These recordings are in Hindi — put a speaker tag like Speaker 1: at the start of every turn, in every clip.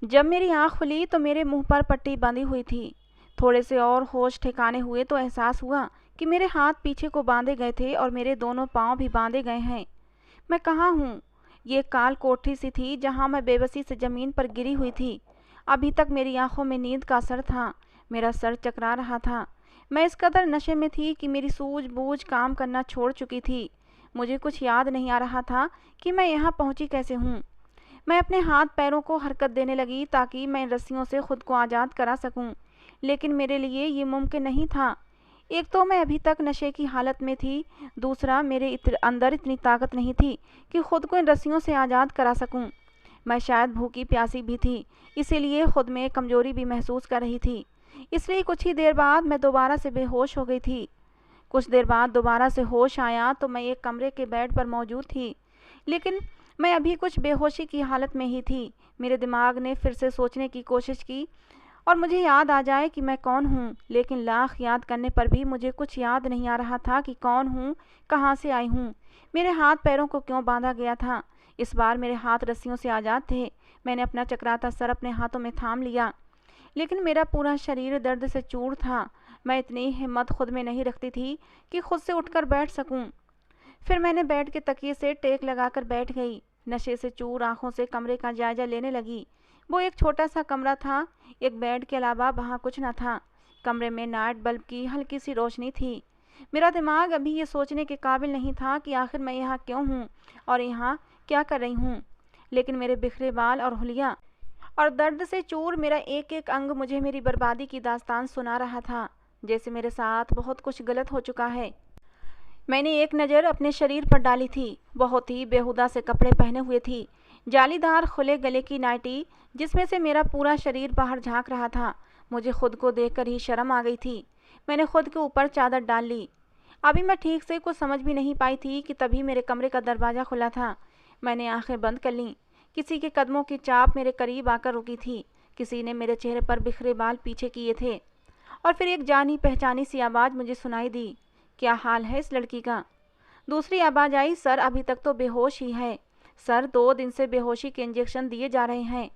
Speaker 1: जब मेरी आँख खुली तो मेरे मुंह पर पट्टी बंधी हुई थी। थोड़े से और होश ठिकाने हुए तो एहसास हुआ कि मेरे हाथ पीछे को बांधे गए थे और मेरे दोनों पाँव भी बांधे गए हैं। मैं कहाँ हूँ? ये काल कोठरी सी थी जहाँ मैं बेबसी से ज़मीन पर गिरी हुई थी। अभी तक मेरी आंखों में नींद का असर था। मेरा सर चकरा रहा था। मैं इस कदर नशे में थी कि मेरी सूझबूझ काम करना छोड़ चुकी थी। मुझे कुछ याद नहीं आ रहा था कि मैं यहाँ पहुँची कैसे हूँ। मैं अपने हाथ पैरों को हरकत देने लगी ताकि मैं इन रस्सियों से खुद को आज़ाद करा सकूं, लेकिन मेरे लिए ये मुमकिन नहीं था। एक तो मैं अभी तक नशे की हालत में थी, दूसरा मेरे अंदर इतनी ताकत नहीं थी कि खुद को इन रस्सियों से आज़ाद करा सकूं। मैं शायद भूखी प्यासी भी थी, इसीलिए खुद में कमजोरी भी महसूस कर रही थी। इसलिए कुछ ही देर बाद मैं दोबारा से बेहोश हो गई थी। कुछ देर बाद दोबारा से होश आया तो मैं एक कमरे के बेड पर मौजूद थी, लेकिन मैं अभी कुछ बेहोशी की हालत में ही थी। मेरे दिमाग ने फिर से सोचने की कोशिश की और मुझे याद आ जाए कि मैं कौन हूँ, लेकिन लाख याद करने पर भी मुझे कुछ याद नहीं आ रहा था कि कौन हूँ, कहाँ से आई हूँ, मेरे हाथ पैरों को क्यों बांधा गया था। इस बार मेरे हाथ रस्सियों से आज़ाद थे। मैंने अपना चकराता सर अपने हाथों में थाम लिया, लेकिन मेरा पूरा शरीर दर्द से चूर था। मैं इतनी हिम्मत खुद में नहीं रखती थी कि खुद से उठकर बैठ सकूं। फिर मैंने बेड के तकिए से टेक लगाकर बैठ गई। नशे से चूर आंखों से कमरे का जायजा लेने लगी। वो एक छोटा सा कमरा था। एक बेड के अलावा वहाँ कुछ न था। कमरे में नाइट बल्ब की हल्की सी रोशनी थी। मेरा दिमाग अभी ये सोचने के काबिल नहीं था कि आखिर मैं यहाँ क्यों हूँ और यहाँ क्या कर रही हूँ, लेकिन मेरे बिखरे बाल और हुलिया और दर्द से चूर मेरा एक एक अंग मुझे मेरी बर्बादी की दास्तान सुना रहा था, जैसे मेरे साथ बहुत कुछ गलत हो चुका है। मैंने एक नज़र अपने शरीर पर डाली थी। बहुत ही बेहुदा से कपड़े पहने हुए थी। जालीदार खुले गले की नाइटी जिसमें से मेरा पूरा शरीर बाहर झांक रहा था। मुझे खुद को देखकर ही शर्म आ गई थी। मैंने खुद के ऊपर चादर डाल ली। अभी मैं ठीक से कुछ समझ भी नहीं पाई थी कि तभी मेरे कमरे का दरवाज़ा खुला था। मैंने आंखें बंद कर लीं। किसी के कदमों की चाप मेरे करीब आकर रुकी थी। किसी ने मेरे चेहरे पर बिखरे बाल पीछे किए थे और फिर एक जानी पहचानी सी आवाज़ मुझे सुनाई दी, क्या हाल है इस लड़की का। दूसरी आवाज़ आई, सर अभी तक तो बेहोश ही है। सर 2 दिन से बेहोशी के इंजेक्शन दिए जा रहे हैं।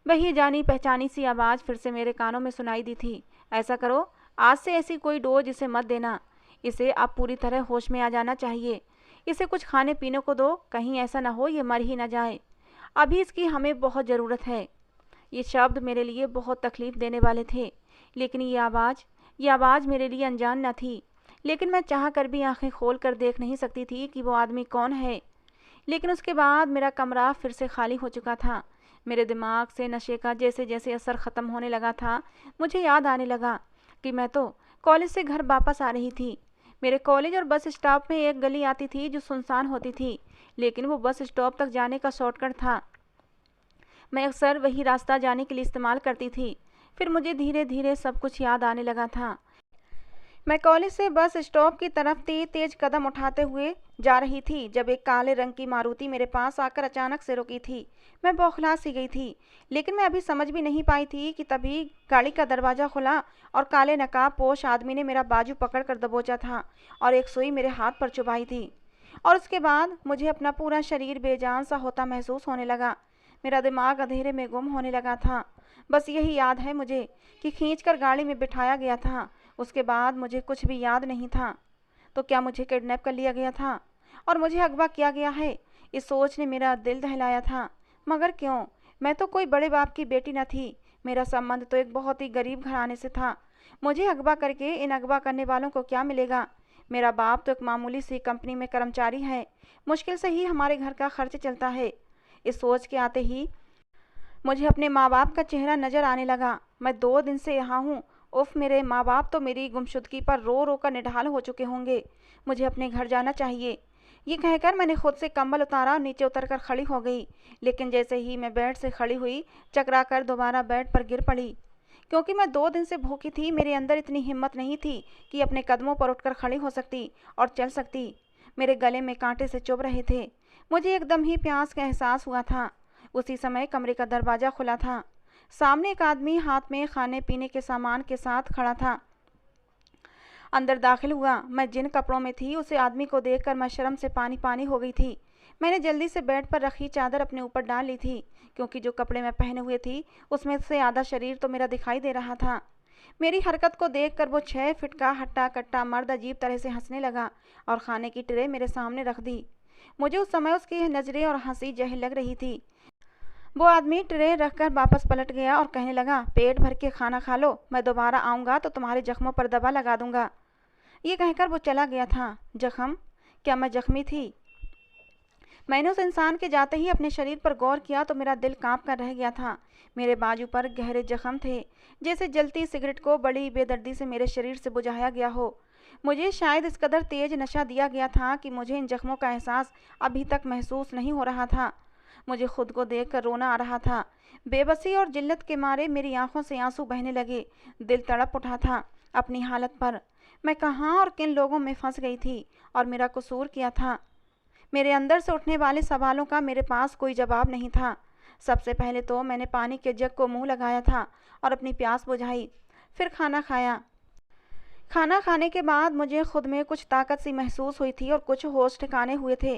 Speaker 1: वही जानी पहचानी सी आवाज़ फिर से मेरे कानों में सुनाई दी थी, ऐसा करो आज से ऐसी कोई डोज इसे मत देना। इसे अब पूरी तरह होश में आ जाना चाहिए। इसे कुछ खाने पीने को दो, कहीं ऐसा ना हो ये मर ही ना जाए। अभी इसकी हमें बहुत ज़रूरत है। ये शब्द मेरे लिए बहुत तकलीफ़ देने वाले थे, लेकिन ये आवाज़ मेरे लिए अनजान न थी। लेकिन मैं चाह कर भी आंखें खोल कर देख नहीं सकती थी कि वो आदमी कौन है। लेकिन उसके बाद मेरा कमरा फिर से खाली हो चुका था। मेरे दिमाग से नशे का जैसे जैसे असर ख़त्म होने लगा था, मुझे याद आने लगा कि मैं तो कॉलेज से घर वापस आ रही थी। मेरे कॉलेज और बस स्टॉप में एक गली आती थी जो सुनसान होती थी, लेकिन वो बस स्टॉप तक जाने का शॉर्टकट था। मैं अक्सर वही रास्ता जाने के लिए इस्तेमाल करती थी। फिर मुझे धीरे धीरे सब कुछ याद आने लगा था। मैं कॉलेज से बस स्टॉप की तरफ तेज कदम उठाते हुए जा रही थी जब एक काले रंग की मारुति मेरे पास आकर अचानक से रुकी थी। मैं बौखला सी गई थी, लेकिन मैं अभी समझ भी नहीं पाई थी कि तभी गाड़ी का दरवाज़ा खुला और काले नकाब पोश आदमी ने मेरा बाजू पकड़कर दबोचा था और एक सुई मेरे हाथ पर चुभाई थी। और उसके बाद मुझे अपना पूरा शरीर बेजान सा होता महसूस होने लगा। मेरा दिमाग अंधेरे में गुम होने लगा था। बस यही याद है मुझे कि खींचकर गाड़ी में बिठाया गया था। उसके बाद मुझे कुछ भी याद नहीं था। तो क्या मुझे किडनैप कर लिया गया था और मुझे अगवा किया गया है? इस सोच ने मेरा दिल दहलाया था। मगर क्यों? मैं तो कोई बड़े बाप की बेटी न थी। मेरा संबंध तो एक बहुत ही गरीब घराने से था। मुझे अगवा करके इन अगवा करने वालों को क्या मिलेगा? मेरा बाप तो एक मामूली सी कंपनी में कर्मचारी है। मुश्किल से ही हमारे घर का खर्च चलता है। इस सोच के आते ही मुझे अपने माँ बाप का चेहरा नजर आने लगा। मैं 2 दिन से यहाँ हूँ। उफ, मेरे माँ बाप तो मेरी गुमशुदगी पर रो रो कर निढाल हो चुके होंगे। मुझे अपने घर जाना चाहिए। ये कहकर मैंने खुद से कंबल उतारा और नीचे उतरकर खड़ी हो गई। लेकिन जैसे ही मैं बेड से खड़ी हुई, चकरा कर दोबारा बेड पर गिर पड़ी। क्योंकि मैं 2 दिन से भूखी थी, मेरे अंदर इतनी हिम्मत नहीं थी कि अपने कदमों पर उठकर खड़ी हो सकती और चल सकती। मेरे गले में कांटे से चुभ रहे थे। मुझे एकदम ही प्यास का एहसास हुआ था। उसी समय कमरे का दरवाज़ा खुला था। सामने एक आदमी हाथ में खाने पीने के सामान के साथ खड़ा था। अंदर दाखिल हुआ। मैं जिन कपड़ों में थी उसे आदमी को देखकर मैं शर्म से पानी पानी हो गई थी। मैंने जल्दी से बेड पर रखी चादर अपने ऊपर डाल ली थी, क्योंकि जो कपड़े मैं पहने हुए थी उसमें से आधा शरीर तो मेरा दिखाई दे रहा था। मेरी हरकत को देखकर वो 6 फीट का हट्टा कट्टा मर्द अजीब तरह से हंसने लगा और खाने की ट्रे मेरे सामने रख दी। मुझे उस समय उसकी नज़रें और हंसी जहर लग रही थी। वो आदमी ट्रे रखकर वापस पलट गया और कहने लगा, पेट भर के खाना खा लो, मैं दोबारा आऊँगा तो तुम्हारे जख्मों पर दवा लगा दूंगा। ये कहकर वो चला गया था। जख्म? क्या मैं जख्मी थी? मैंने उस इंसान के जाते ही अपने शरीर पर गौर किया तो मेरा दिल कांप कर रह गया था। मेरे बाजू पर गहरे जख्म थे, जैसे जलती सिगरेट को बड़ी बेदर्दी से मेरे शरीर से बुझाया गया हो। मुझे शायद इस कदर तेज नशा दिया गया था कि मुझे इन जख्मों का एहसास अभी तक महसूस नहीं हो रहा था। मुझे खुद को देखकर रोना आ रहा था। बेबसी और जिल्लत के मारे मेरी आंखों से आंसू बहने लगे। दिल तड़प उठा था अपनी हालत पर। मैं कहाँ और किन लोगों में फंस गई थी और मेरा कसूर क्या था? मेरे अंदर से उठने वाले सवालों का मेरे पास कोई जवाब नहीं था। सबसे पहले तो मैंने पानी के जग को मुंह लगाया था और अपनी प्यास बुझाई। फिर खाना खाया। खाना खाने के बाद मुझे खुद में कुछ ताकत सी महसूस हुई थी और कुछ होश ठिकाने हुए थे।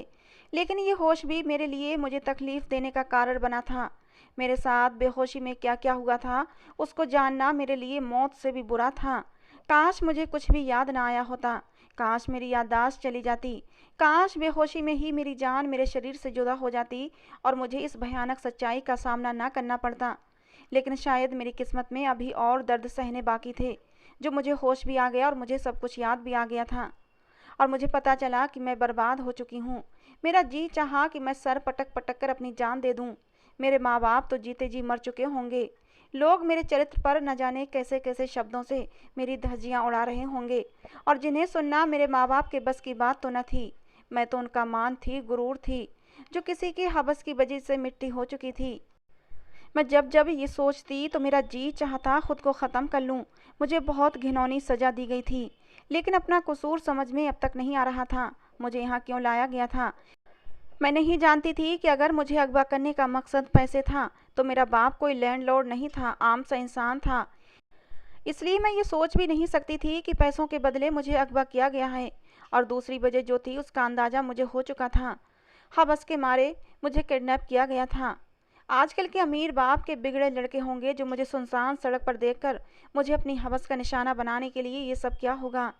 Speaker 1: लेकिन ये होश भी मेरे लिए मुझे तकलीफ देने का कारण बना था। मेरे साथ बेहोशी में क्या क्या हुआ था उसको जानना मेरे लिए मौत से भी बुरा था। काश मुझे कुछ भी याद ना आया होता। काश मेरी याददाश्त चली जाती। काश बेहोशी में ही मेरी जान मेरे शरीर से जुदा हो जाती और मुझे इस भयानक सच्चाई का सामना ना करना पड़ता। लेकिन शायद मेरी किस्मत में अभी और दर्द सहने बाकी थे, जो मुझे होश भी आ गया और मुझे सब कुछ याद भी आ गया था। और मुझे पता चला कि मैं बर्बाद हो चुकी हूँ। मेरा जी चाहा कि मैं सर पटक पटक कर अपनी जान दे दूँ। मेरे माँ बाप तो जीते जी मर चुके होंगे। लोग मेरे चरित्र पर न जाने कैसे कैसे शब्दों से मेरी धज्जियाँ उड़ा रहे होंगे, और जिन्हें सुनना मेरे माँ बाप के बस की बात तो न थी। मैं तो उनका मान थी, गुरूर थी, जो किसी की हवस की वजह से मिट्टी हो चुकी थी। मैं जब जब ये सोचती तो मेरा जी चाहता खुद को ख़त्म कर लूँ। मुझे बहुत घिनौनी सज़ा दी गई थी, लेकिन अपना कसूर समझ में अब तक नहीं आ रहा था। मुझे यहाँ क्यों लाया गया था? मैं नहीं जानती थी कि अगर मुझे अगवा करने का मकसद पैसे था तो मेरा बाप कोई लैंडलॉर्ड नहीं था, आम सा इंसान था। इसलिए मैं ये सोच भी नहीं सकती थी कि पैसों के बदले मुझे अगवा किया गया है। और दूसरी वजह जो थी उसका अंदाज़ा मुझे हो चुका था। हवस के मारे मुझे किडनैप किया गया था। आजकल के अमीर बाप के बिगड़े लड़के होंगे जो मुझे सुनसान सड़क पर देखकर मुझे अपनी हवस का निशाना बनाने के लिए ये सब क्या होगा।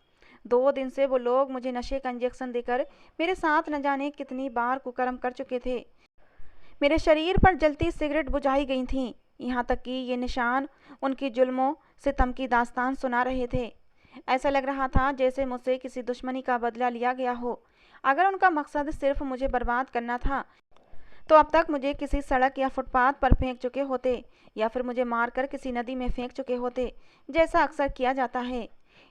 Speaker 1: 2 दिन से वो लोग मुझे नशे का इंजेक्शन देकर मेरे साथ न जाने कितनी बार कुकर्म कर चुके थे। मेरे शरीर पर जलती सिगरेट बुझाई गई थी, यहाँ तक कि ये निशान उनकी जुल्मों सितम की दास्तान सुना रहे थे। ऐसा लग रहा था जैसे मुझसे किसी दुश्मनी का बदला लिया गया हो। अगर उनका मकसद सिर्फ मुझे बर्बाद करना था तो अब तक मुझे किसी सड़क या फुटपाथ पर फेंक चुके होते, या फिर मुझे मारकर किसी नदी में फेंक चुके होते, जैसा अक्सर किया जाता है।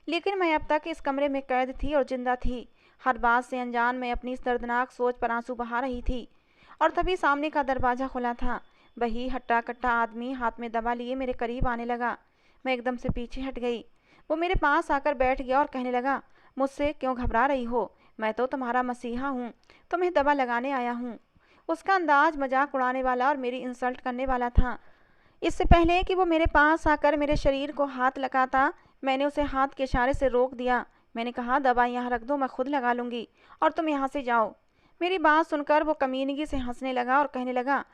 Speaker 1: लेकिन मैं अब तक इस कमरे में कैद थी और जिंदा थी। हर बात से अनजान मैं अपनी इस दर्दनाक सोच पर आंसू बहा रही थी। और तभी सामने का दरवाज़ा खुला था। वही हट्टा कट्टा आदमी हाथ में दबा लिए मेरे करीब आने लगा। मैं एकदम से पीछे हट गई। वो मेरे पास आकर बैठ गया और कहने लगा, मुझसे क्यों घबरा रही हो? मैं तो तुम्हारा मसीहा हूँ, तुम्हें दवा लगाने आया हूँ। उसका अंदाज मजाक उड़ाने वाला और मेरी इंसल्ट करने वाला था। इससे पहले कि वो मेरे पास आकर मेरे शरीर को हाथ लगाता, मैंने उसे हाथ के इशारे से रोक दिया। मैंने कहा, दवा यहाँ रख दो, मैं खुद लगा लूँगी और तुम यहाँ से जाओ। मेरी बात सुनकर वो कमीनगी से हंसने लगा और कहने लगा,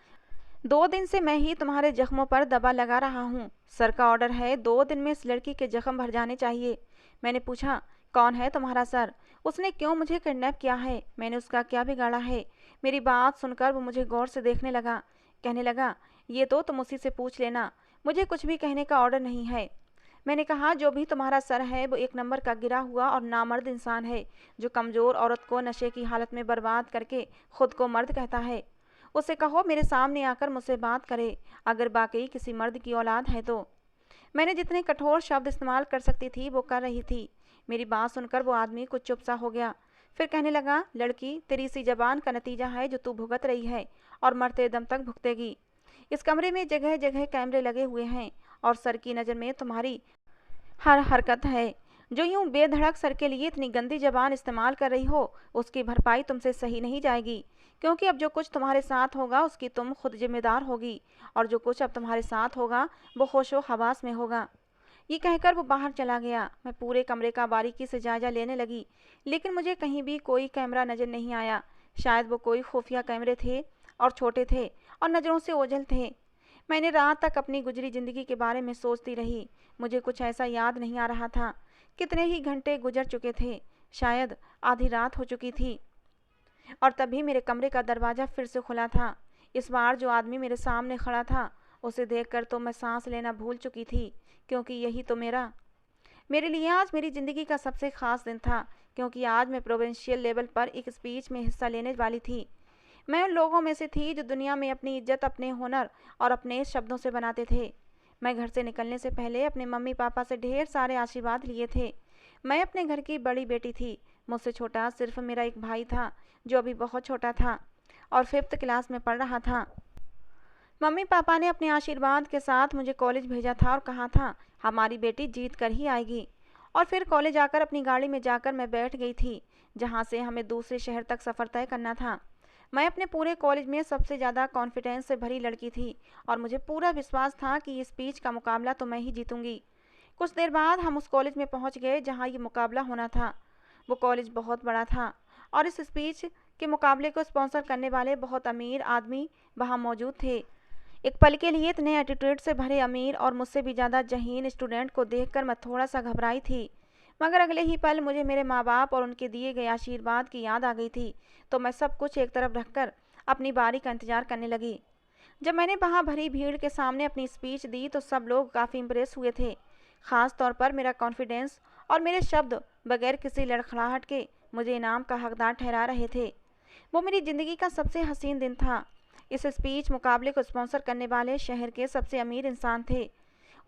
Speaker 1: 2 दिन से मैं ही तुम्हारे जख्मों पर दवा लगा रहा हूँ। सर का ऑर्डर है, 2 दिन में इस लड़की के जख्म भर जाने चाहिए। मैंने पूछा, कौन है तुम्हारा सर? उसने क्यों मुझे किडनैप किया है? मैंने उसका क्या बिगाड़ा है? मेरी बात सुनकर वो मुझे गौर से देखने लगा। कहने लगा, ये तो तुम उसी से पूछ लेना, मुझे कुछ भी कहने का ऑर्डर नहीं है। मैंने कहा, जो भी तुम्हारा सर है वो एक नंबर का गिरा हुआ और नामर्द इंसान है, जो कमज़ोर औरत को नशे की हालत में बर्बाद करके खुद को मर्द कहता है। उसे कहो मेरे सामने आकर मुझसे बात करे, अगर वाकई किसी मर्द की औलाद है तो। मैंने जितने कठोर शब्द इस्तेमाल कर सकती थी वो कर रही थी। मेरी बात सुनकर वो आदमी कुछ चुप सा हो गया। फिर कहने लगा, लड़की, तेरी सी जबान का नतीजा है जो तू भुगत रही है और मरते दम तक भुगतेगी। इस कमरे में जगह जगह कैमरे लगे हुए हैं और सर की नज़र में तुम्हारी हर हरकत है। जो यूं बेधड़क सर के लिए इतनी गंदी जबान इस्तेमाल कर रही हो, उसकी भरपाई तुमसे सही नहीं जाएगी, क्योंकि अब जो कुछ तुम्हारे साथ होगा उसकी तुम खुद जिम्मेदार होगी, और जो कुछ अब तुम्हारे साथ होगा वो होशो हवास में होगा। ये कहकर वो बाहर चला गया। मैं पूरे कमरे का बारीकी से जायजा लेने लगी, लेकिन मुझे कहीं भी कोई कैमरा नज़र नहीं आया। शायद वो कोई खुफिया कैमरे थे और छोटे थे और नज़रों से ओझल थे। मैंने रात तक अपनी गुजरी ज़िंदगी के बारे में सोचती रही। मुझे कुछ ऐसा याद नहीं आ रहा था। कितने ही घंटे गुजर चुके थे, शायद आधी रात हो चुकी थी। और तभी मेरे कमरे का दरवाज़ा फिर से खुला था। इस बार जो आदमी मेरे सामने खड़ा था, उसे देखकर तो मैं सांस लेना भूल चुकी थी, क्योंकि यही तो मेरे लिए आज मेरी ज़िंदगी का सबसे ख़ास दिन था, क्योंकि आज मैं प्रोविंशियल लेवल पर एक स्पीच में हिस्सा लेने वाली थी। मैं उन लोगों में से थी जो दुनिया में अपनी इज्जत अपने हुनर और अपने शब्दों से बनाते थे। मैं घर से निकलने से पहले अपने मम्मी पापा से ढेर सारे आशीर्वाद लिए थे। मैं अपने घर की बड़ी बेटी थी। मुझसे छोटा सिर्फ मेरा एक भाई था, जो अभी बहुत छोटा था और 5th क्लास में पढ़ रहा था। मम्मी पापा ने अपने आशीर्वाद के साथ मुझे कॉलेज भेजा था और कहा था, हमारी बेटी जीत कर ही आएगी। और फिर कॉलेज आकर अपनी गाड़ी में जाकर मैं बैठ गई थी, जहाँ से हमें दूसरे शहर तक सफ़र तय करना था। मैं अपने पूरे कॉलेज में सबसे ज़्यादा कॉन्फिडेंस से भरी लड़की थी और मुझे पूरा विश्वास था कि इस स्पीच का मुकाबला तो मैं ही जीतूंगी। कुछ देर बाद हम उस कॉलेज में पहुंच गए जहां ये मुकाबला होना था। वो कॉलेज बहुत बड़ा था और इस स्पीच के मुकाबले को स्पॉन्सर करने वाले बहुत अमीर आदमी वहां मौजूद थे। एक पल के लिए इतने एटीट्यूड से भरे अमीर और मुझसे भी ज़्यादा ज़हीन स्टूडेंट को देखकर मैं थोड़ा सा घबराई थी, मगर अगले ही पल मुझे मेरे माँ बाप और उनके दिए गए आशीर्वाद की याद आ गई थी। तो मैं सब कुछ एक तरफ रखकर अपनी बारी का इंतजार करने लगी। जब मैंने वहाँ भरी भीड़ के सामने अपनी स्पीच दी तो सब लोग काफ़ी इम्प्रेस हुए थे। ख़ास तौर पर मेरा कॉन्फिडेंस और मेरे शब्द बगैर किसी लड़खड़ाहट के मुझे इनाम का हकदार ठहरा रहे थे। वो मेरी ज़िंदगी का सबसे हसीन दिन था। इस स्पीच मुकाबले को स्पॉन्सर करने वाले शहर के सबसे अमीर इंसान थे।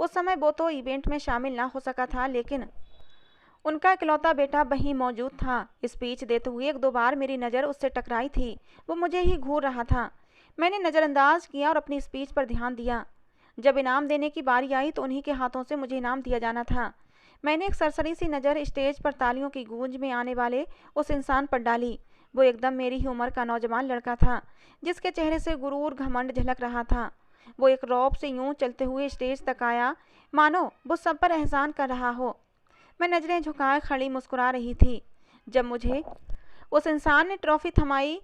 Speaker 1: उस समय वो तो इवेंट में शामिल ना हो सका था, लेकिन उनका इकलौता बेटा वहीं मौजूद था। स्पीच देते हुए एक दो बार मेरी नज़र उससे टकराई थी। वो मुझे ही घूर रहा था। मैंने नज़रअंदाज किया और अपनी स्पीच पर ध्यान दिया। जब इनाम देने की बारी आई तो उन्हीं के हाथों से मुझे इनाम दिया जाना था। मैंने एक सरसरी सी नज़र स्टेज पर तालियों की गूंज में आने वाले उस इंसान पर डाली। वो एकदम मेरी ही उम्र का नौजवान लड़का था, जिसके चेहरे से गुरूर घमंड झलक रहा था। वो एक रौब से यूं चलते हुए स्टेज तक आया, मानो वो सब पर एहसान कर रहा हो। मैं नज़रें झुकाए खड़ी मुस्कुरा रही थी जब मुझे उस इंसान ने ट्रॉफ़ी थमाई,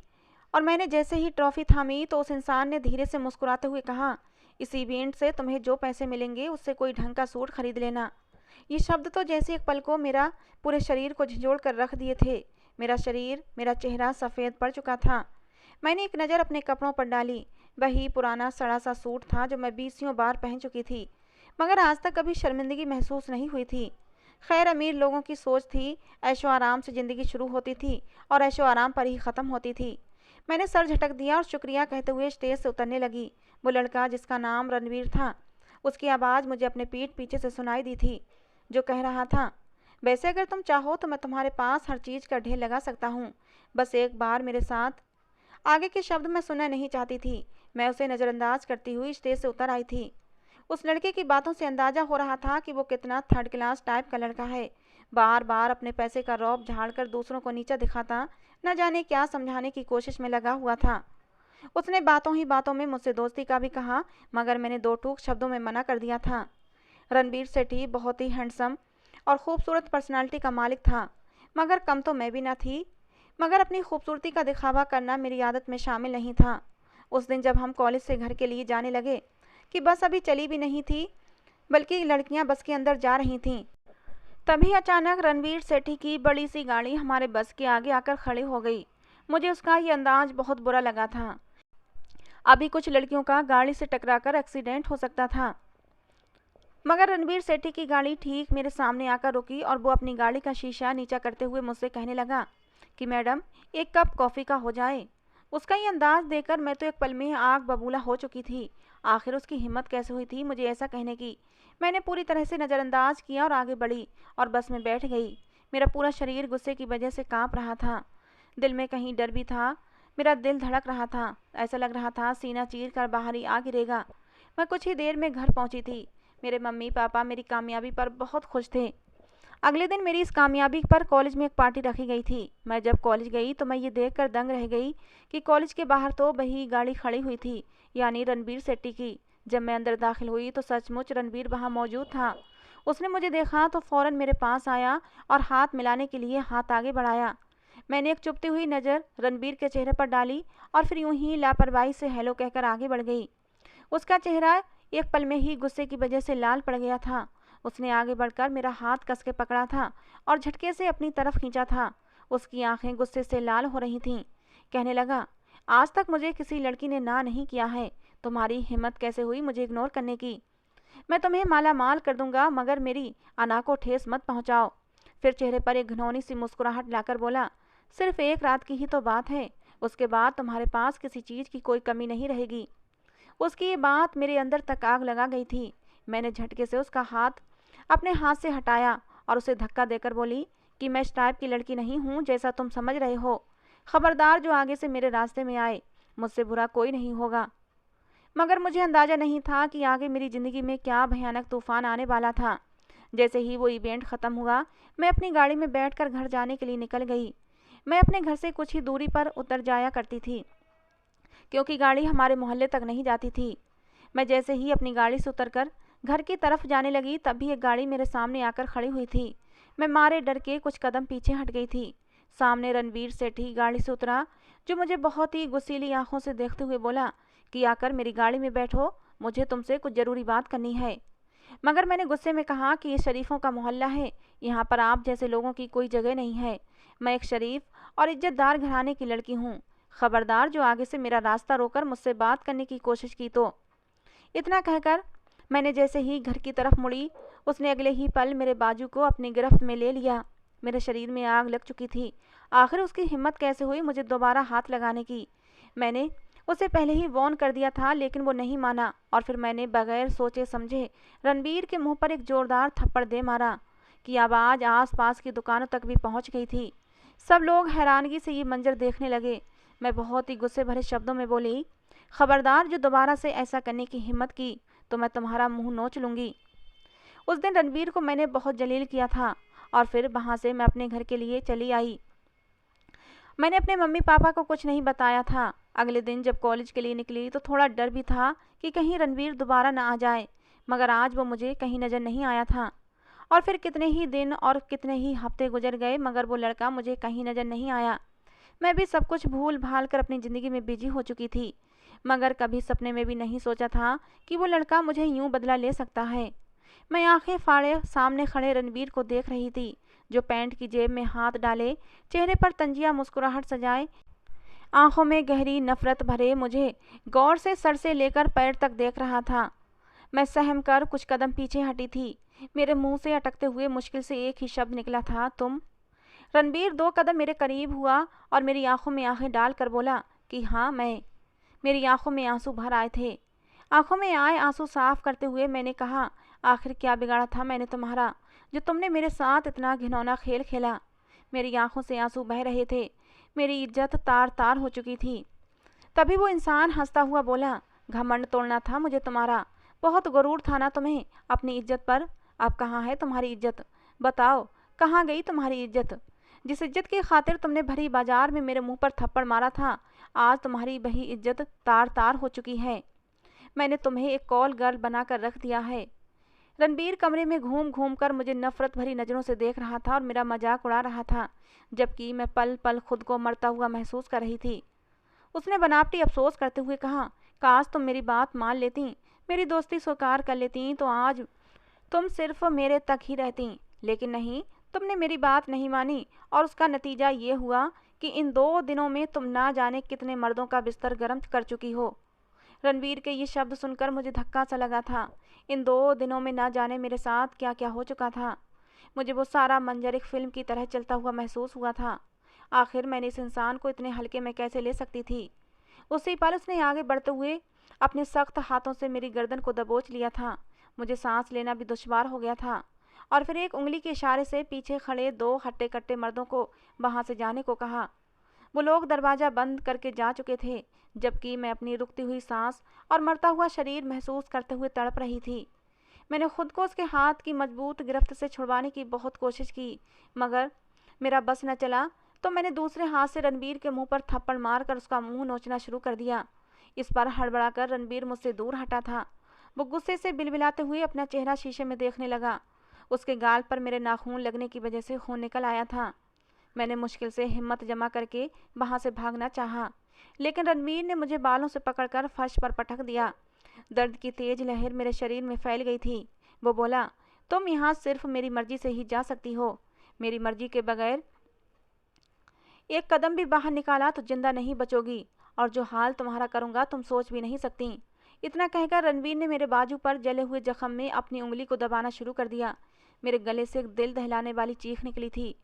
Speaker 1: और मैंने जैसे ही ट्रॉफ़ी थामी तो उस इंसान ने धीरे से मुस्कुराते हुए कहा, इस इवेंट से तुम्हें जो पैसे मिलेंगे उससे कोई ढंग का सूट खरीद लेना। ये शब्द तो जैसे एक पल को मेरा पूरे शरीर को झिझोड़ कर रख दिए थे। मेरा शरीर, मेरा चेहरा सफ़ेद पड़ चुका था। मैंने एक नज़र अपने कपड़ों पर डाली। वही पुराना सड़ा सा सूट था जो मैं 20 बार पहन चुकी थी, मगर आज तक कभी शर्मिंदगी महसूस नहीं हुई थी। खैर, अमीर लोगों की सोच थी, ऐशो आराम से ज़िंदगी शुरू होती थी और ऐशो आराम पर ही ख़त्म होती थी। मैंने सर झटक दिया और शुक्रिया कहते हुए स्टेज से उतरने लगी। वो लड़का जिसका नाम रणवीर था, उसकी आवाज़ मुझे अपने पीठ पीछे से सुनाई दी थी, जो कह रहा था, वैसे अगर तुम चाहो तो मैं तुम्हारे पास हर चीज़ का ढेर लगा सकता हूँ, बस एक बार मेरे साथ। आगे के शब्द मैं सुनना नहीं चाहती थी। मैं उसे नज़रअंदाज करती हुई स्टेज से उतर आई थी। उस लड़के की बातों से अंदाजा हो रहा था कि वो कितना 3rd क्लास टाइप का लड़का है। बार बार अपने पैसे का रौब झाड़कर दूसरों को नीचा दिखाता, न जाने क्या समझाने की कोशिश में लगा हुआ था। उसने बातों ही बातों में मुझसे दोस्ती का भी कहा, मगर मैंने दो टूक शब्दों में मना कर दिया था। रणबीर सेठी बहुत ही हैंडसम और खूबसूरत पर्सनालिटी का मालिक था, मगर कम तो मैं भी न थी। मगर अपनी खूबसूरती का दिखावा करना मेरी आदत में शामिल नहीं था। उस दिन जब हम कॉलेज से घर के लिए जाने लगे कि बस अभी चली भी नहीं थी, बल्कि लड़कियां बस के अंदर जा रही थीं, तभी अचानक रणवीर सेठी की बड़ी सी गाड़ी हमारे बस के आगे आकर खड़ी हो गई। मुझे उसका ये अंदाज बहुत बुरा लगा था। अभी कुछ लड़कियों का गाड़ी से टकराकर एक्सीडेंट हो सकता था, मगर रणवीर सेठी की गाड़ी ठीक मेरे सामने आकर रुकी और वो अपनी गाड़ी का शीशा नीचा करते हुए मुझसे कहने लगा कि मैडम, एक कप कॉफ़ी का हो जाए। उसका ये अंदाज देखकर मैं तो एक पल में आग बबूला हो चुकी थी। आखिर उसकी हिम्मत कैसे हुई थी मुझे ऐसा कहने की। मैंने पूरी तरह से नज़रअंदाज किया और आगे बढ़ी और बस में बैठ गई। मेरा पूरा शरीर गुस्से की वजह से काँप रहा था। दिल में कहीं डर भी था। मेरा दिल धड़क रहा था। ऐसा लग रहा था सीना चीर कर बाहर ही आ गिरेगा। मैं कुछ ही देर में घर पहुंची थी। मेरे मम्मी पापा मेरी कामयाबी पर बहुत खुश थे। अगले दिन मेरी इस कामयाबी पर कॉलेज में एक पार्टी रखी गई थी। मैं जब कॉलेज गई तो मैं ये देखकर दंग रह गई कि कॉलेज के बाहर तो वही गाड़ी खड़ी हुई थी, यानी रणबीर सेठी की। जब मैं अंदर दाखिल हुई तो सचमुच रणबीर वहाँ मौजूद था। उसने मुझे देखा तो फौरन मेरे पास आया और हाथ मिलाने के लिए हाथ आगे बढ़ाया। मैंने एक चुभती हुई नज़र रणबीर के चेहरे पर डाली और फिर यूं ही लापरवाही से हेलो कहकर आगे बढ़ गई। उसका चेहरा एक पल में ही गुस्से की वजह से लाल पड़ गया था। उसने आगे बढ़कर मेरा हाथ कस के पकड़ा था और झटके से अपनी तरफ खींचा था। उसकी आंखें गुस्से से लाल हो रही थीं। कहने लगा, आज तक मुझे किसी लड़की ने ना नहीं किया है, तुम्हारी हिम्मत कैसे हुई मुझे इग्नोर करने की? मैं तुम्हें माला माल कर दूंगा, मगर मेरी अना को ठेस मत पहुंचाओ। फिर चेहरे पर एक घिनौनी सी मुस्कुराहट लाकर बोला, सिर्फ एक रात की ही तो बात है, उसके बाद तुम्हारे पास किसी चीज़ की कोई कमी नहीं रहेगी। उसकी ये बात मेरे अंदर तक आग लगा गई थी। मैंने झटके से उसका हाथ अपने हाथ से हटाया और उसे धक्का देकर बोली कि मैं इस टाइप की लड़की नहीं हूँ जैसा तुम समझ रहे हो। खबरदार जो आगे से मेरे रास्ते में आए, मुझसे बुरा कोई नहीं होगा। मगर मुझे अंदाज़ा नहीं था कि आगे मेरी ज़िंदगी में क्या भयानक तूफान आने वाला था। जैसे ही वो इवेंट ख़त्म हुआ, मैं अपनी गाड़ी में बैठकर घर जाने के लिए निकल गई। मैं अपने घर से कुछ ही दूरी पर उतर जाया करती थी, क्योंकि गाड़ी हमारे मोहल्ले तक नहीं जाती थी। मैं जैसे ही अपनी गाड़ी से उतरकर घर की तरफ जाने लगी, तभी एक गाड़ी मेरे सामने आकर खड़ी हुई थी। मैं मारे डर के कुछ कदम पीछे हट गई थी। सामने रणवीर सेठ ही गाड़ी से उतरा, जो मुझे बहुत ही गुस्सीली आंखों से देखते हुए बोला कि आकर मेरी गाड़ी में बैठो, मुझे तुमसे कुछ ज़रूरी बात करनी है। मगर मैंने गुस्से में कहा कि ये शरीफों का मोहल्ला है, यहाँ पर आप जैसे लोगों की कोई जगह नहीं है। मैं एक शरीफ और इज्जतदार घराने की लड़की हूँ। खबरदार जो आगे से मेरा रास्ता रोकर मुझसे बात करने की कोशिश की तो। इतना कहकर मैंने जैसे ही घर की तरफ मुड़ी, उसने अगले ही पल मेरे बाजू को अपनी गिरफ्त में ले लिया। मेरे शरीर में आग लग चुकी थी। आखिर उसकी हिम्मत कैसे हुई मुझे दोबारा हाथ लगाने की? मैंने उसे पहले ही वार्न कर दिया था, लेकिन वो नहीं माना और फिर मैंने बगैर सोचे समझे रणबीर के मुंह पर एक जोरदार थप्पड़ दे मारा कि आवाज़ आस पास की दुकानों तक भी पहुंच गई थी। सब लोग हैरानगी से ये मंजर देखने लगे। मैं बहुत ही गुस्से भरे शब्दों में बोली, खबरदार जो दोबारा से ऐसा करने की हिम्मत की तो मैं तुम्हारा मुंह नोच लूँगी। उस दिन रणबीर को मैंने बहुत जलील किया था और फिर वहाँ से मैं अपने घर के लिए चली आई। मैंने अपने मम्मी पापा को कुछ नहीं बताया था। अगले दिन जब कॉलेज के लिए निकली तो थोड़ा डर भी था कि कहीं रणबीर दोबारा ना आ जाए, मगर आज वो मुझे कहीं नज़र नहीं आया था। और फिर कितने ही दिन और कितने ही हफ्ते गुजर गए, मगर वो लड़का मुझे कहीं नज़र नहीं आया। मैं भी सब कुछ भूल भाल कर अपनी ज़िंदगी में बिजी हो चुकी थी, मगर कभी सपने में भी नहीं सोचा था कि वो लड़का मुझे यूं बदला ले सकता है। मैं आंखें फाड़े सामने खड़े रणबीर को देख रही थी, जो पैंट की जेब में हाथ डाले, चेहरे पर तंजिया मुस्कुराहट सजाए, आंखों में गहरी नफरत भरे मुझे गौर से सर से लेकर पैर तक देख रहा था। मैं सहम कर कुछ कदम पीछे हटी थी। मेरे मुंह से अटकते हुए मुश्किल से एक ही शब्द निकला था, तुम। रणबीर 2 कदम मेरे करीब हुआ और मेरी आंखों में आंखें डालकर बोला कि हाँ मैं। मेरी आंखों में आंसू भर आए थे। आंखों में आए आंसू साफ करते हुए मैंने कहा, आखिर क्या बिगाड़ा था मैंने तुम्हारा, जो तुमने मेरे साथ इतना घिनौना खेल खेला। मेरी आंखों से आंसू बह रहे थे। मेरी इज्जत तार तार हो चुकी थी। तभी वो इंसान हंसता हुआ बोला, घमंड तोड़ना था मुझे तुम्हारा, बहुत गुरूर था ना तुम्हें अपनी इज्जत पर। अब कहाँ है तुम्हारी इज्जत? बताओ, कहाँ गई तुम्हारी इज्जत? जिस इज्जत की खातिर तुमने भरी बाजार में मेरे मुंह पर थप्पड़ मारा था, आज तुम्हारी वही इज्जत तार तार हो चुकी है। मैंने तुम्हें एक कॉल गर्ल बनाकर रख दिया है। रणबीर कमरे में घूम घूम कर मुझे नफरत भरी नज़रों से देख रहा था और मेरा मजाक उड़ा रहा था, जबकि मैं पल पल खुद को मरता हुआ महसूस कर रही थी। उसने बनावटी अफसोस करते हुए कहा, काश तुम मेरी बात मान लेती, मेरी दोस्ती स्वीकार कर लेती तो आज तुम सिर्फ मेरे तक ही रहती। लेकिन नहीं, तुमने मेरी बात नहीं मानी और उसका नतीजा ये हुआ कि इन 2 दिनों में तुम ना जाने कितने मर्दों का बिस्तर गर्म कर चुकी हो। रणबीर के ये शब्द सुनकर मुझे धक्का सा लगा था। इन 2 दिनों में ना जाने मेरे साथ क्या क्या हो चुका था। मुझे वो सारा मंजर एक फिल्म की तरह चलता हुआ महसूस हुआ था। आखिर मैंने इस इंसान को इतने हल्के में कैसे ले सकती थी? उसी पल उसने आगे बढ़ते हुए अपने सख्त हाथों से मेरी गर्दन को दबोच लिया था। मुझे सांस लेना भी दुश्वार हो गया था और फिर एक उंगली के इशारे से पीछे खड़े 2 हट्टे कट्टे मर्दों को वहां से जाने को कहा। वो लोग दरवाज़ा बंद करके जा चुके थे, जबकि मैं अपनी रुकती हुई सांस और मरता हुआ शरीर महसूस करते हुए तड़प रही थी। मैंने खुद को उसके हाथ की मजबूत गिरफ्त से छुड़वाने की बहुत कोशिश की, मगर मेरा बस न चला तो मैंने दूसरे हाथ से रणबीर के मुंह पर थप्पड़ मारकर उसका मुंह नोचना शुरू कर दिया। इस पर हड़बड़ाकर रणबीर मुझसे दूर हटा था। वो गुस्से से बिलबिलाते हुए अपना चेहरा शीशे में देखने लगा। उसके गाल पर मेरे नाखून लगने की वजह से खून निकल आया था। मैंने मुश्किल से हिम्मत जमा करके वहाँ से भागना चाहा, लेकिन रणवीर ने मुझे बालों से पकड़कर फर्श पर पटक दिया। दर्द की तेज लहर मेरे शरीर में फैल गई थी। वो बोला, तुम यहाँ सिर्फ मेरी मर्जी से ही जा सकती हो। मेरी मर्जी के बगैर एक कदम भी बाहर निकाला तो जिंदा नहीं बचोगी, और जो हाल तुम्हारा करूँगा तुम सोच भी नहीं सकती। इतना कहकर रणवीर ने मेरे बाजू पर जले हुए जख्म में अपनी उंगली को दबाना शुरू कर दिया। मेरे गले से एक दिल दहलाने वाली चीख निकली थी।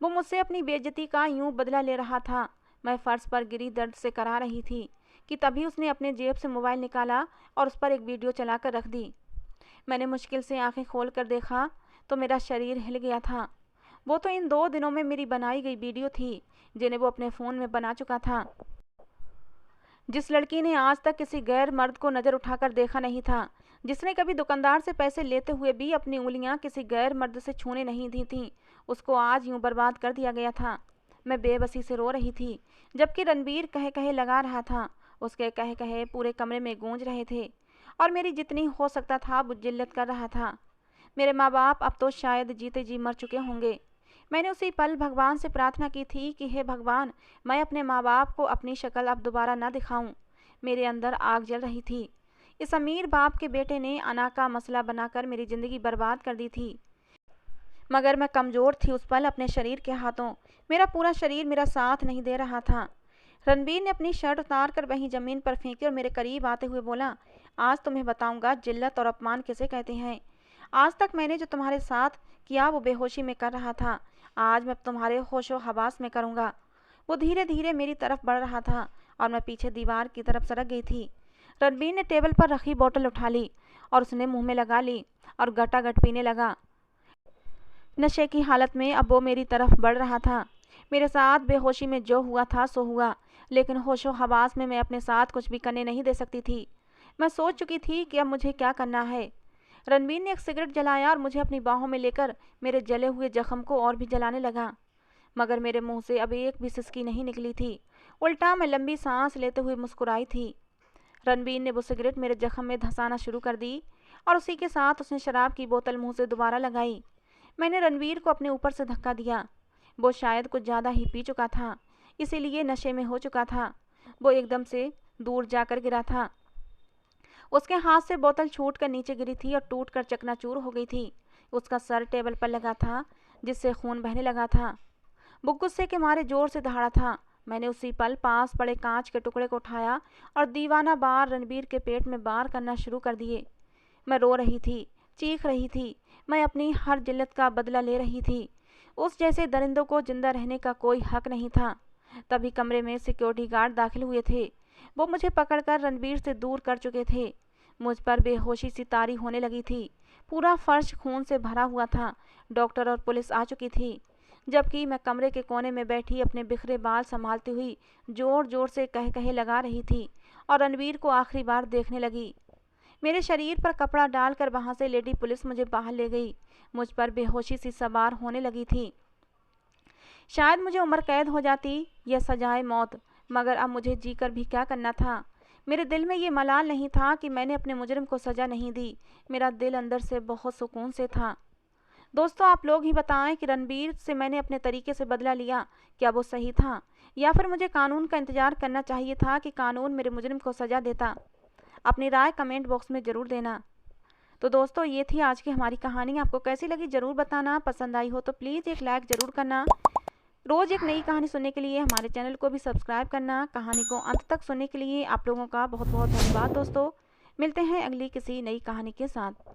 Speaker 1: वो मुझसे अपनी बेइज्जती का यूं बदला ले रहा था। मैं फर्श पर गिरी दर्द से करा रही थी कि तभी उसने अपने जेब से मोबाइल निकाला और उस पर एक वीडियो चलाकर रख दी। मैंने मुश्किल से आंखें खोल कर देखा तो मेरा शरीर हिल गया था। वो तो इन 2 दिनों में मेरी बनाई गई वीडियो थी, जिन्हें वो अपने फ़ोन में बना चुका था। जिस लड़की ने आज तक किसी गैर मर्द को नज़र उठाकर देखा नहीं था, जिसने कभी दुकानदार से पैसे लेते हुए भी अपनी उंगलियां किसी गैर मर्द से छूने नहीं दी थीं, उसको आज यूं बर्बाद कर दिया गया था। मैं बेबसी से रो रही थी, जबकि रणबीर कहे कहे लगा रहा था। उसके कहे कहे पूरे कमरे में गूंज रहे थे और मेरी जितनी हो सकता था वो जिल्लत कर रहा था। मेरे माँ बाप अब तो शायद जीते जी मर चुके होंगे। मैंने उसी पल भगवान से प्रार्थना की थी कि हे भगवान, मैं अपने माँ बाप को अपनी शक्ल अब दोबारा न दिखाऊं। मेरे अंदर आग जल रही थी। इस अमीर बाप के बेटे ने अना का मसला बनाकर मेरी ज़िंदगी बर्बाद कर दी थी। मगर मैं कमज़ोर थी उस पल अपने शरीर के हाथों। मेरा पूरा शरीर मेरा साथ नहीं दे रहा था। रणबीर ने अपनी शर्ट उतार कर वहीं ज़मीन पर फेंकी और मेरे करीब आते हुए बोला, आज तुम्हें बताऊंगा जिल्लत और अपमान किसे कहते हैं। आज तक मैंने जो तुम्हारे साथ किया वो बेहोशी में कर रहा था, आज मैं तुम्हारे होशो हवास में करूँगा। वो धीरे धीरे मेरी तरफ बढ़ रहा था और मैं पीछे दीवार की तरफ सरक गई थी। रणबीर ने टेबल पर रखी बोतल उठा ली और उसने मुंह में लगा ली और गटागट पीने लगा। नशे की हालत में अब वो मेरी तरफ बढ़ रहा था। मेरे साथ बेहोशी में जो हुआ था सो हुआ, लेकिन होशो हवास में मैं अपने साथ कुछ भी करने नहीं दे सकती थी। मैं सोच चुकी थी कि अब मुझे क्या करना है। रणबीर ने एक सिगरेट जलाया और मुझे अपनी बाहों में लेकर मेरे जले हुए जख्म को और भी जलाने लगा, मगर मेरे मुंह से अब एक भी सिसकी नहीं निकली थी। उल्टा मैं लंबी सांस लेते हुए मुस्कुराई थी। रणबीर ने वो सिगरेट मेरे जख्म में धंसाना शुरू कर दी और उसी के साथ उसने शराब की बोतल मुंह से दोबारा लगाई। मैंने रणबीर को अपने ऊपर से धक्का दिया। वो शायद कुछ ज़्यादा ही पी चुका था, इसीलिए नशे में हो चुका था। वो एकदम से दूर जाकर गिरा था। उसके हाथ से बोतल छूट कर नीचे गिरी थी और टूट कर चकनाचूर हो गई थी। उसका सर टेबल पर लगा था, जिससे खून बहने लगा था। वो गुस्से के मारे जोर से दहाड़ा था। मैंने उसी पल पास पड़े कांच के टुकड़े को उठाया और दीवाना बार रणबीर के पेट में बार करना शुरू कर दिए। मैं रो रही थी, चीख रही थी। मैं अपनी हर जिल्लत का बदला ले रही थी। उस जैसे दरिंदों को जिंदा रहने का कोई हक नहीं था। तभी कमरे में सिक्योरिटी गार्ड दाखिल हुए थे। वो मुझे पकड़कर रणबीर से दूर कर चुके थे। मुझ पर बेहोशी सी तारी होने लगी थी। पूरा फर्श खून से भरा हुआ था। डॉक्टर और पुलिस आ चुकी थी, जबकि मैं कमरे के कोने में बैठी अपने बिखरे बाल संभालती हुई जोर जोर से कह कहे लगा रही थी और रणबीर को आखिरी बार देखने लगी। मेरे शरीर पर कपड़ा डालकर वहां से लेडी पुलिस मुझे बाहर ले गई। मुझ पर बेहोशी सी सवार होने लगी थी। शायद मुझे उम्र कैद हो जाती या सजाए मौत, मगर अब मुझे जीकर भी क्या करना था। मेरे दिल में ये मलाल नहीं था कि मैंने अपने मुजरिम को सजा नहीं दी। मेरा दिल अंदर से बहुत सुकून से था। दोस्तों, आप लोग ही बताएं कि रणबीर से मैंने अपने तरीके से बदला लिया, क्या वो सही था, या फिर मुझे कानून का इंतजार करना चाहिए था कि कानून मेरे मुजरिम को सजा देता। अपनी राय कमेंट बॉक्स में ज़रूर देना। तो दोस्तों, ये थी आज की हमारी कहानी। आपको कैसी लगी ज़रूर बताना। पसंद आई हो तो प्लीज़ एक लाइक ज़रूर करना। रोज़ एक नई कहानी सुनने के लिए हमारे चैनल को भी सब्सक्राइब करना। कहानी को अंत तक सुनने के लिए आप लोगों का बहुत बहुत धन्यवाद। दोस्तों, मिलते हैं अगली किसी नई कहानी के साथ।